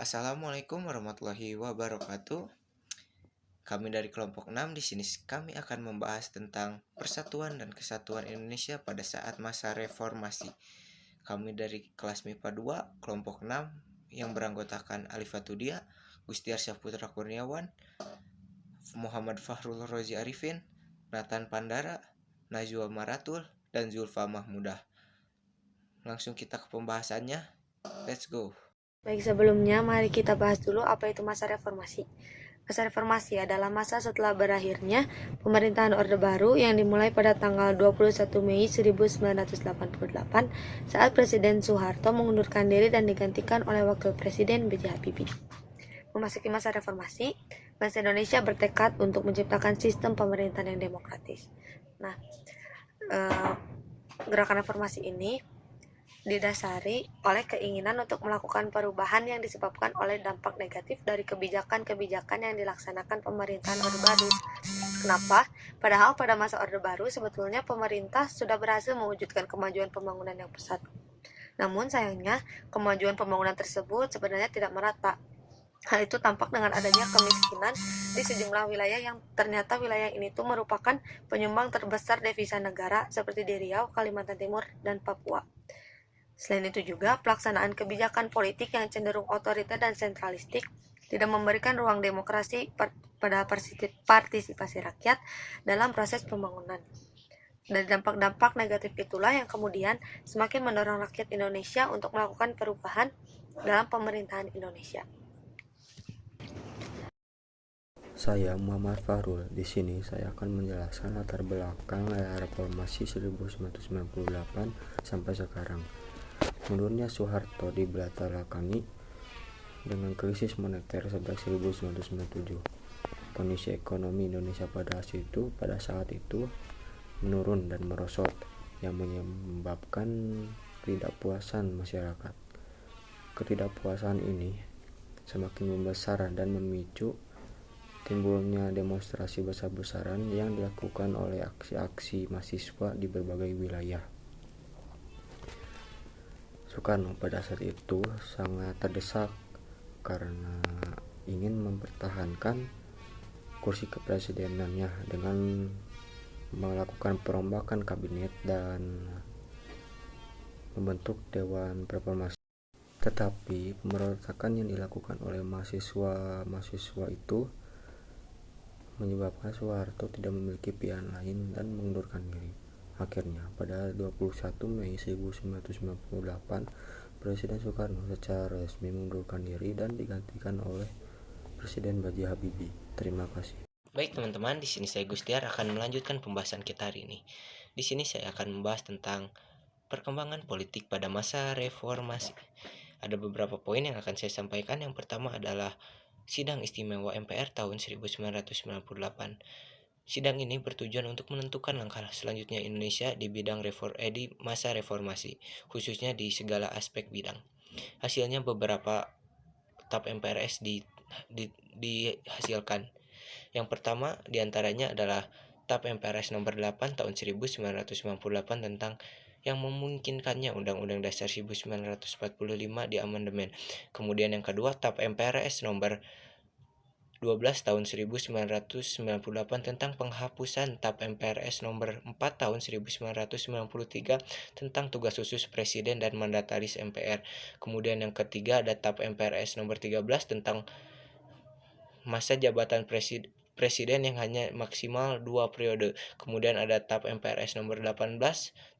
Assalamualaikum warahmatullahi wabarakatuh. Kami dari kelompok 6 di sini kami akan membahas tentang persatuan dan kesatuan Indonesia pada saat masa reformasi. Kami dari kelas MIPA 2, kelompok 6 yang beranggotakan Alifatudia, Gustiar Syahputra Kurniawan, Muhammad Fahrul Rozi Arifin, Nathan Pandara, Najwa Maratul, dan Zulfa Mahmudah. Langsung kita ke pembahasannya. Let's go. Baik, sebelumnya mari kita bahas dulu apa itu masa reformasi. Masa reformasi adalah masa setelah berakhirnya pemerintahan Orde Baru yang dimulai pada tanggal 21 Mei 1988 saat Presiden Soeharto mengundurkan diri dan digantikan oleh Wakil Presiden B.J. Habibie. Memasuki masa reformasi, bangsa Indonesia bertekad untuk menciptakan sistem pemerintahan yang demokratis. Nah, gerakan reformasi ini didasari oleh keinginan untuk melakukan perubahan yang disebabkan oleh dampak negatif dari kebijakan-kebijakan yang dilaksanakan pemerintahan Orde Baru. Kenapa? Padahal pada masa Orde Baru sebetulnya pemerintah sudah berhasil mewujudkan kemajuan pembangunan yang pesat. Namun sayangnya kemajuan pembangunan tersebut sebenarnya tidak merata. Hal itu tampak dengan adanya kemiskinan di sejumlah wilayah yang ternyata wilayah ini tuh merupakan penyumbang terbesar devisa negara seperti di Riau, Kalimantan Timur, dan Papua. Selain itu juga, pelaksanaan kebijakan politik yang cenderung otoriter dan sentralistik tidak memberikan ruang demokrasi pada partisipasi rakyat dalam proses pembangunan. Dan dampak-dampak negatif itulah yang kemudian semakin mendorong rakyat Indonesia untuk melakukan perubahan dalam pemerintahan Indonesia. Saya Muhammad Fahrul. Di sini saya akan menjelaskan latar belakang era reformasi 1998 sampai sekarang. Mundurnya Soeharto dibelakangi dengan krisis moneter sejak 1997. Kondisi ekonomi Indonesia pada saat itu menurun dan merosot yang menyebabkan ketidakpuasan masyarakat. Ketidakpuasan ini semakin membesar dan memicu timbulnya demonstrasi besar-besaran yang dilakukan oleh aksi-aksi mahasiswa di berbagai wilayah. Soekarno pada saat itu sangat terdesak karena ingin mempertahankan kursi kepresidenannya dengan melakukan perombakan kabinet dan membentuk Dewan Reformasi. Tetapi pemberontakan yang dilakukan oleh mahasiswa itu menyebabkan Soeharto tidak memiliki pilihan lain dan mengundurkan diri. Akhirnya, pada 21 Mei 1998, Presiden Soekarno secara resmi mengundurkan diri dan digantikan oleh Presiden B.J. Habibie. Terima kasih. Baik teman-teman, di sini saya Gustiar akan melanjutkan pembahasan kita hari ini. Di sini saya akan membahas tentang perkembangan politik pada masa reformasi. Ada beberapa poin yang akan saya sampaikan. Yang pertama adalah Sidang Istimewa MPR tahun 1998. Sidang ini bertujuan untuk menentukan langkah selanjutnya Indonesia di bidang di masa reformasi, khususnya di segala aspek bidang. Hasilnya beberapa TAP MPRS dihasilkan. Yang pertama diantaranya adalah TAP MPRS nomor 8 tahun 1998 tentang yang memungkinkannya Undang-Undang Dasar 1945 diamandemen. Kemudian yang kedua TAP MPRS nomor 12 tahun 1998 tentang penghapusan TAP MPRS nomor 4 tahun 1993 tentang tugas khusus Presiden dan mandataris MPR. Kemudian yang ketiga ada TAP MPRS nomor 13 tentang masa jabatan presiden yang hanya maksimal 2 periode. Kemudian ada TAP MPRS nomor 18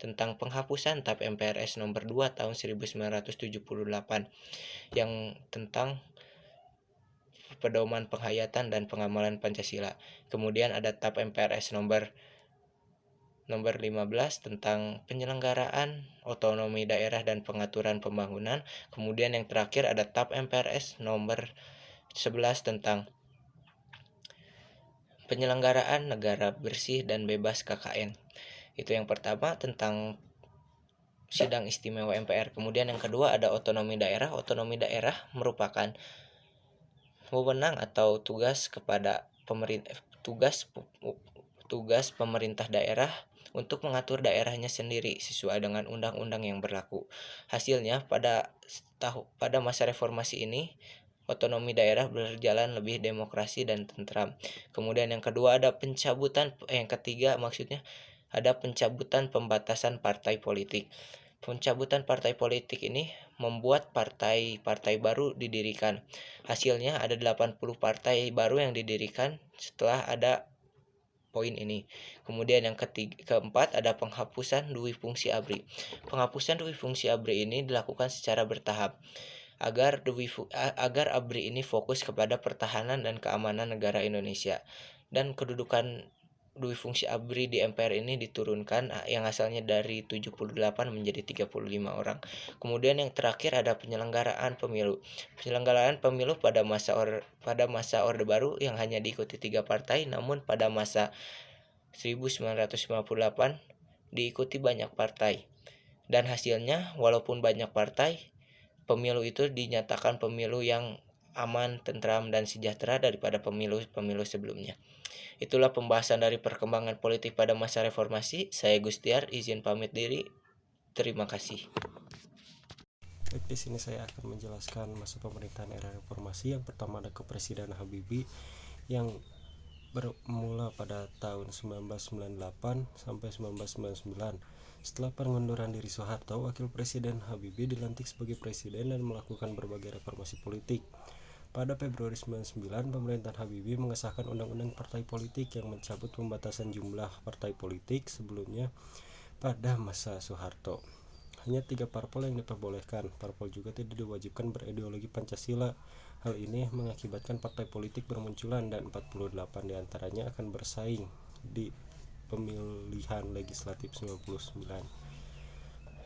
tentang penghapusan TAP MPRS nomor 2 tahun 1978 yang tentang pedoman penghayatan dan pengamalan Pancasila. Kemudian ada TAP MPRS nomor 15 tentang penyelenggaraan otonomi daerah dan pengaturan pembangunan. Kemudian yang terakhir ada TAP MPRS nomor 11 tentang penyelenggaraan negara bersih dan bebas KKN. Itu yang pertama tentang Sidang Istimewa MPR. Kemudian yang kedua ada otonomi daerah. Otonomi daerah merupakan wewenang atau tugas pemerintah daerah untuk mengatur daerahnya sendiri sesuai dengan undang-undang yang berlaku. Hasilnya pada masa reformasi ini otonomi daerah berjalan lebih demokrasi dan tentram. Kemudian yang kedua ada pencabutan pembatasan partai politik. Pencabutan partai politik ini membuat partai-partai baru didirikan. Hasilnya ada 80 partai baru yang didirikan setelah ada poin ini. Kemudian yang keempat ada penghapusan dui fungsi ABRI. Penghapusan dui fungsi ABRI ini dilakukan secara bertahap agar ABRI ini fokus kepada pertahanan dan keamanan negara Indonesia, dan kedudukan dui fungsi ABRI di MPR ini diturunkan yang asalnya dari 78 menjadi 35 orang. Kemudian yang terakhir ada penyelenggaraan pemilu. Penyelenggaraan pemilu pada masa Orde Baru yang hanya diikuti 3 partai, namun pada masa 1958 diikuti banyak partai. Dan hasilnya walaupun banyak partai, pemilu itu dinyatakan pemilu yang aman, tentram, dan sejahtera daripada pemilu-pemilu sebelumnya. Itulah pembahasan dari perkembangan politik pada masa reformasi. Saya Gustiar, izin pamit diri. Terima kasih. Baik, di sini saya akan menjelaskan masa pemerintahan era reformasi. Yang pertama ada Kepresidenan Habibie yang bermula pada tahun 1998 sampai 1999. Setelah pengunduran diri Soeharto, Wakil Presiden Habibie dilantik sebagai presiden dan melakukan berbagai reformasi politik. Pada Februari 1999, pemerintahan Habibie mengesahkan Undang-Undang Partai Politik yang mencabut pembatasan jumlah partai politik sebelumnya pada masa Soeharto. Hanya 3 parpol yang diperbolehkan. Parpol juga tidak diwajibkan berideologi Pancasila. Hal ini mengakibatkan partai politik bermunculan dan 48 diantaranya akan bersaing di pemilihan legislatif 99.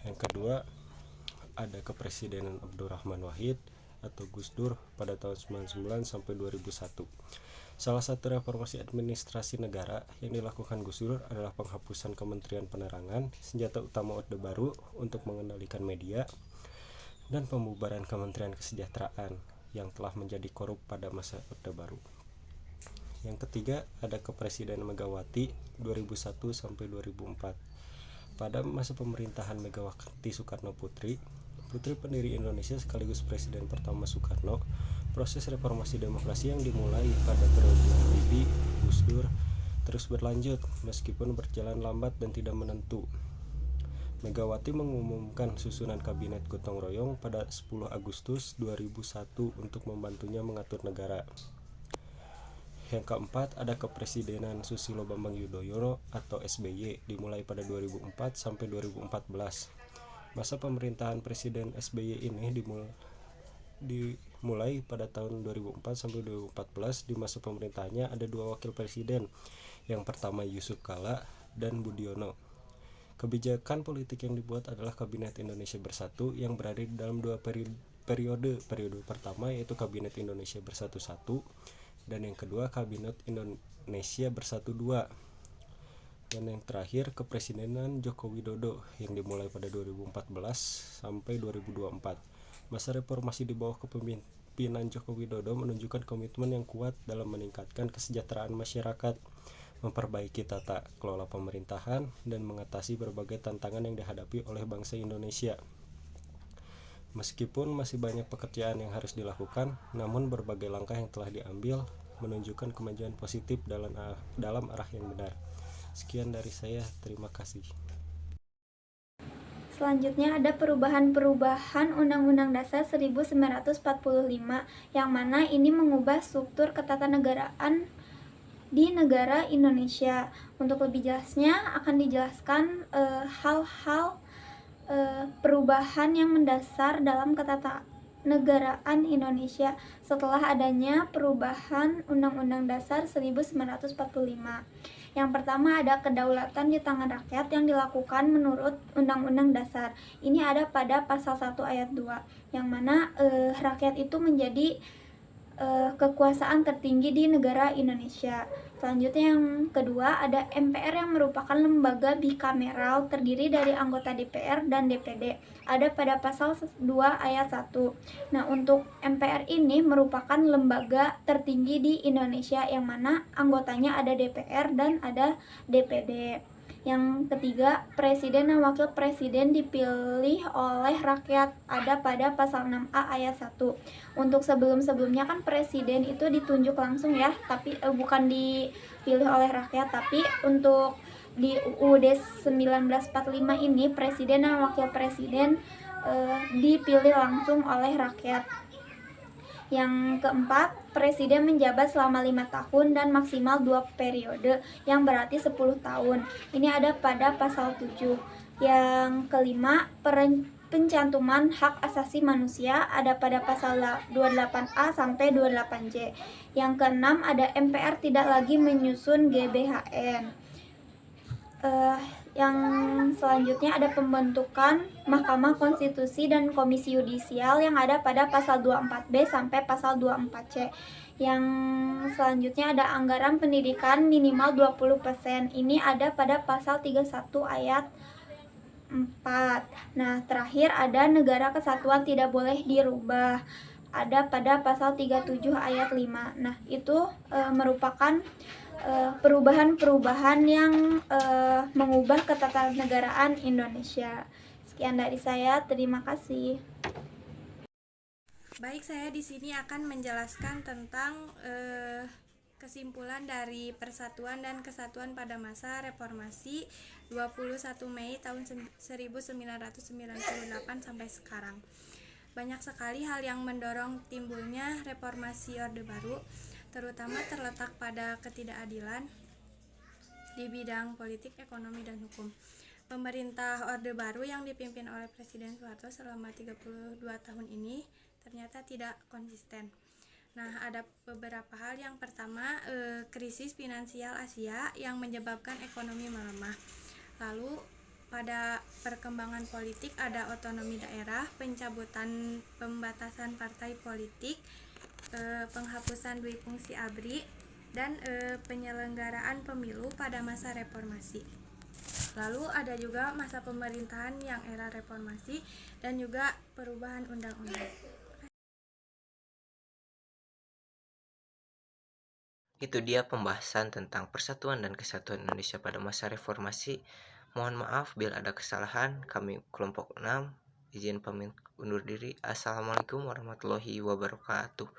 Yang kedua ada Kepresidenan Abdurrahman Wahid atau Gus Dur pada tahun 99 sampai 2001. Salah satu reformasi administrasi negara yang dilakukan Gus Dur adalah penghapusan Kementerian Penerangan, senjata utama Orde Baru untuk mengendalikan media, dan pembubaran Kementerian Kesejahteraan yang telah menjadi korup pada masa Orde Baru. Yang ketiga ada Kepresidenan Megawati 2001 sampai 2004. Pada masa pemerintahan Megawati Soekarno Putri pendiri Indonesia sekaligus presiden pertama Soekarno, proses reformasi demokrasi yang dimulai pada periode Habibie, Gus Dur terus berlanjut meskipun berjalan lambat dan tidak menentu. Megawati mengumumkan susunan kabinet gotong royong pada 10 Agustus 2001 untuk membantunya mengatur negara. Yang keempat ada Kepresidenan Susilo Bambang Yudhoyono atau SBY dimulai pada 2004 sampai 2014. Masa pemerintahan Presiden SBY ini dimulai pada tahun 2004 sampai 2014. Di masa pemerintahannya ada 2 wakil presiden. Yang pertama Yusuf Kala dan Budiono. Kebijakan politik yang dibuat adalah Kabinet Indonesia Bersatu yang berada di dalam 2 periode. Periode pertama yaitu Kabinet Indonesia Bersatu 1 dan yang kedua Kabinet Indonesia Bersatu 2. Dan yang terakhir Kepresidenan Joko Widodo yang dimulai pada 2014 sampai 2024. Masa reformasi di bawah kepemimpinan Joko Widodo menunjukkan komitmen yang kuat dalam meningkatkan kesejahteraan masyarakat, memperbaiki tata kelola pemerintahan, dan mengatasi berbagai tantangan yang dihadapi oleh bangsa Indonesia. Meskipun masih banyak pekerjaan yang harus dilakukan, namun berbagai langkah yang telah diambil menunjukkan kemajuan positif dalam arah yang benar. Sekian dari saya, terima kasih. Selanjutnya ada perubahan-perubahan Undang-Undang Dasar 1945 yang mana ini mengubah struktur ketatanegaraan di negara Indonesia. Untuk lebih jelasnya akan dijelaskan hal-hal perubahan yang mendasar dalam ketatanegaraan Indonesia setelah adanya perubahan Undang-Undang Dasar 1945. Yang pertama ada kedaulatan di tangan rakyat yang dilakukan menurut Undang-Undang Dasar. Ini ada pada pasal 1 ayat 2, yang mana rakyat itu menjadi kekuasaan tertinggi di negara Indonesia. Selanjutnya yang kedua ada MPR yang merupakan lembaga bikameral terdiri dari anggota DPR dan DPD. Ada pada pasal 2 ayat 1. Nah, untuk MPR ini merupakan lembaga tertinggi di Indonesia yang mana anggotanya ada DPR dan ada DPD. Yang ketiga, presiden dan wakil presiden dipilih oleh rakyat, ada pada pasal 6A ayat 1. Untuk sebelum-sebelumnya kan presiden itu ditunjuk langsung ya, tapi bukan dipilih oleh rakyat, tapi untuk di UUD 1945 ini presiden dan wakil presiden dipilih langsung oleh rakyat. Yang keempat, presiden menjabat selama 5 tahun dan maksimal 2 periode, yang berarti 10 tahun. Ini ada pada pasal 7. Yang kelima, pencantuman hak asasi manusia ada pada pasal 28A sampai 28C. Yang keenam, ada MPR tidak lagi menyusun GBHN. Yang selanjutnya ada pembentukan Mahkamah Konstitusi dan Komisi Yudisial yang ada pada pasal 24B sampai pasal 24C. Yang selanjutnya ada anggaran pendidikan minimal 20%. Ini ada pada pasal 31 ayat 4. Nah, terakhir ada negara kesatuan tidak boleh dirubah. Ada pada pasal 37 ayat 5. Nah, itu merupakan perubahan-perubahan yang mengubah ketatanegaraan Indonesia. Sekian dari saya, terima kasih. Baik, saya di sini akan menjelaskan tentang kesimpulan dari Persatuan dan Kesatuan pada masa Reformasi 21 Mei tahun 1998 sampai sekarang. Banyak sekali hal yang mendorong timbulnya reformasi Orde Baru, terutama terletak pada ketidakadilan di bidang politik, ekonomi, dan hukum. Pemerintah Orde Baru yang dipimpin oleh Presiden Soeharto selama 32 tahun ini ternyata tidak konsisten. Nah, ada beberapa hal. Yang pertama, krisis finansial Asia yang menyebabkan ekonomi melemah. Lalu, pada perkembangan politik ada otonomi daerah, pencabutan pembatasan partai politik, penghapusan dui fungsi ABRI, dan penyelenggaraan pemilu pada masa reformasi. Lalu ada juga masa pemerintahan yang era reformasi dan juga perubahan undang-undang. Itu dia pembahasan tentang Persatuan dan Kesatuan Indonesia pada masa reformasi. Mohon maaf bila ada kesalahan. Kami kelompok 6 izin pamit undur diri. Assalamualaikum warahmatullahi wabarakatuh.